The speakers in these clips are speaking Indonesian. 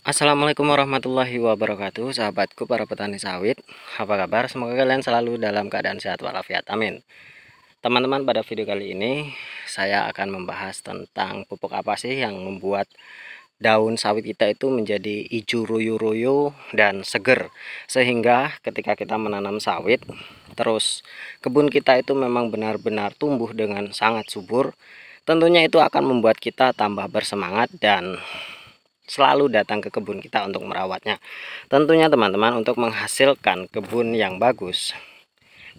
Assalamualaikum warahmatullahi wabarakatuh, sahabatku para petani sawit. Apa kabar? Semoga kalian selalu dalam keadaan sehat walafiat. Amin. Teman-teman, pada video kali ini saya akan membahas tentang pupuk apa sih yang membuat daun sawit kita itu menjadi hijau royo-royo dan seger, sehingga ketika kita menanam sawit, terus kebun kita itu memang benar-benar tumbuh dengan sangat subur. Tentunya itu akan membuat kita tambah bersemangat dan selalu datang ke kebun kita untuk merawatnya. Tentunya teman-teman, untuk menghasilkan kebun yang bagus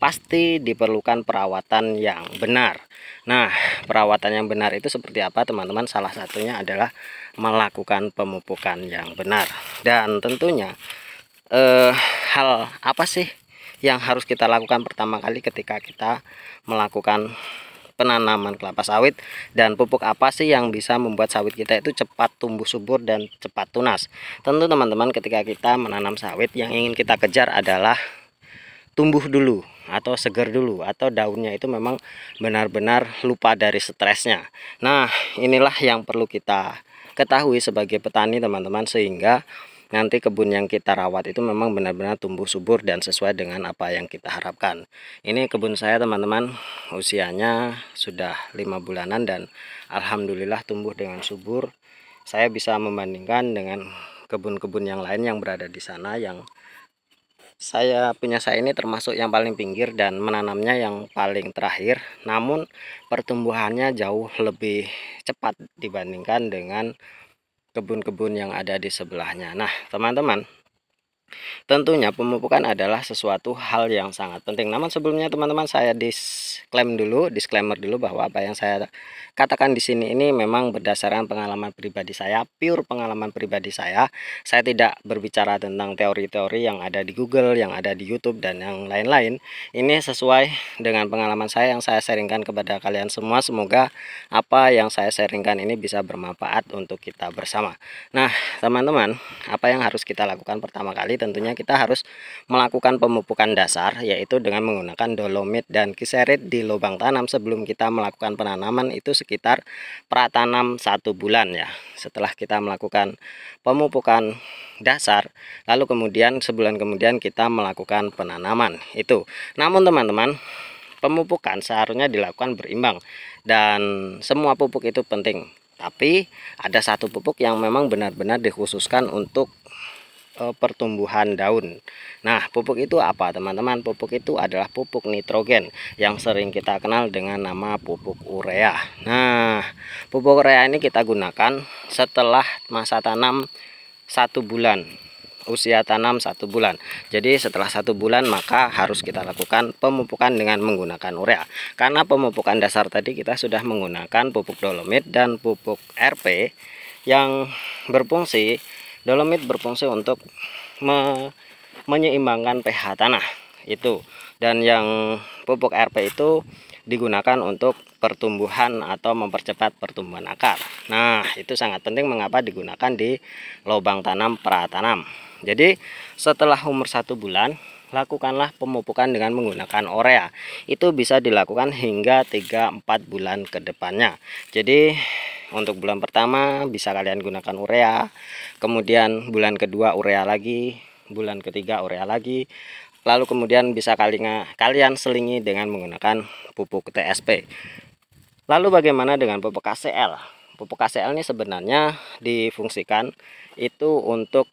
pasti diperlukan perawatan yang benar. Nah, perawatan yang benar itu seperti apa teman-teman? Salah satunya adalah melakukan pemupukan yang benar. Dan tentunya hal apa sih yang harus kita lakukan pertama kali ketika kita melakukan penanaman kelapa sawit, dan pupuk apa sih yang bisa membuat sawit kita itu cepat tumbuh subur dan cepat tunas? Tentu teman-teman, ketika kita menanam sawit, yang ingin kita kejar adalah tumbuh dulu atau segar dulu, atau daunnya itu memang benar-benar lupa dari stresnya. Nah, inilah yang perlu kita ketahui sebagai petani teman-teman, sehingga nanti kebun yang kita rawat itu memang benar-benar tumbuh subur dan sesuai dengan apa yang kita harapkan. Ini kebun saya teman-teman, usianya sudah 5 bulanan dan alhamdulillah tumbuh dengan subur. Saya bisa membandingkan dengan kebun-kebun yang lain yang berada di sana, yang saya ini termasuk yang paling pinggir dan menanamnya yang paling terakhir, namun pertumbuhannya jauh lebih cepat dibandingkan dengan kebun-kebun yang ada di sebelahnya. Nah teman-teman, tentunya pemupukan adalah sesuatu hal yang sangat penting. Namun sebelumnya teman-teman, saya disclaimer dulu bahwa apa yang saya katakan di sini ini memang berdasarkan pengalaman pribadi saya, pure pengalaman pribadi saya. Saya tidak berbicara tentang teori-teori yang ada di Google, yang ada di YouTube dan yang lain-lain. Ini sesuai dengan pengalaman saya yang saya sharingkan kepada kalian semua. Semoga apa yang saya sharingkan ini bisa bermanfaat untuk kita bersama. Nah, teman-teman, apa yang harus kita lakukan pertama kali? Tentunya kita harus melakukan pemupukan dasar, yaitu dengan menggunakan dolomit dan kiserit di lubang tanam sebelum kita melakukan penanaman, itu sekitar pratanam 1 bulan ya. Setelah kita melakukan pemupukan dasar, lalu kemudian sebulan kemudian kita melakukan penanaman itu. Namun teman-teman, pemupukan seharusnya dilakukan berimbang dan semua pupuk itu penting. Tapi ada satu pupuk yang memang benar-benar dikhususkan untuk pertumbuhan daun. Nah, pupuk itu apa teman-teman? Pupuk itu adalah pupuk nitrogen yang sering kita kenal dengan nama pupuk urea. Nah, pupuk urea ini kita gunakan setelah masa tanam 1 bulan, usia tanam 1 bulan. Jadi setelah 1 bulan maka harus kita lakukan pemupukan dengan menggunakan urea. Karena pemupukan dasar tadi kita sudah menggunakan pupuk dolomit dan pupuk RP yang berfungsi, dolomit berfungsi untuk menyeimbangkan pH tanah itu, dan yang pupuk RP itu digunakan untuk pertumbuhan atau mempercepat pertumbuhan akar. Nah, itu sangat penting mengapa digunakan di lubang tanam pratanam. Jadi setelah umur 1 bulan, lakukanlah pemupukan dengan menggunakan urea. Itu bisa dilakukan hingga 3-4 bulan ke depannya. Jadi untuk bulan pertama bisa kalian gunakan urea, kemudian bulan kedua urea lagi, bulan ketiga urea lagi, lalu kemudian bisa kalian selingi dengan menggunakan pupuk TSP. Lalu bagaimana dengan pupuk KCL? Pupuk KCL ini sebenarnya difungsikan itu untuk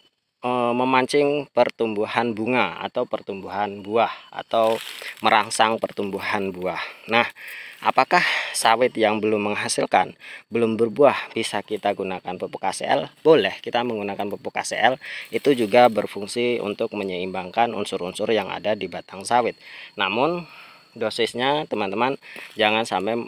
memancing pertumbuhan bunga atau pertumbuhan buah, atau merangsang pertumbuhan buah. Nah, apakah sawit yang belum menghasilkan, belum berbuah, bisa kita gunakan pupuk KCL? Boleh, kita menggunakan pupuk KCL. Itu juga berfungsi untuk menyeimbangkan unsur-unsur yang ada di batang sawit. Namun dosisnya teman-teman jangan sampai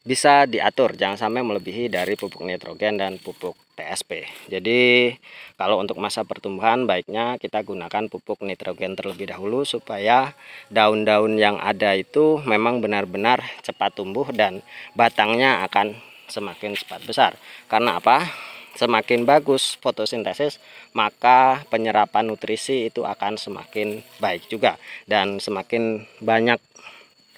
bisa diatur, jangan sampai melebihi dari pupuk nitrogen dan pupuk TSP. Jadi kalau untuk masa pertumbuhan baiknya kita gunakan pupuk nitrogen terlebih dahulu, supaya daun-daun yang ada itu memang benar-benar cepat tumbuh dan batangnya akan semakin cepat besar. Karena apa? Semakin bagus fotosintesis, maka penyerapan nutrisi itu akan semakin baik juga, dan semakin banyak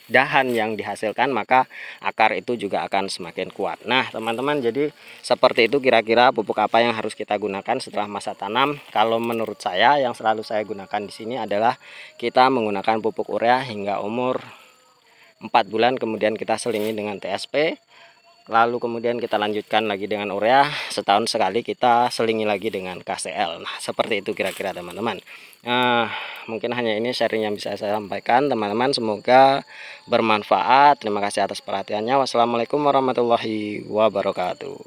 dahan yang dihasilkan, maka akar itu juga akan semakin kuat. Nah teman-teman, jadi seperti itu kira-kira pupuk apa yang harus kita gunakan setelah masa tanam. Kalau menurut saya, yang selalu saya gunakan di sini adalah kita menggunakan pupuk urea hingga umur 4 bulan, kemudian kita selingi dengan TSP, lalu kemudian kita lanjutkan lagi dengan urea, setahun sekali kita selingi lagi dengan KCL. Nah seperti itu kira-kira teman-teman. Mungkin hanya ini sharing yang bisa saya sampaikan teman-teman, semoga bermanfaat. Terima kasih atas perhatiannya. Wassalamualaikum warahmatullahi wabarakatuh.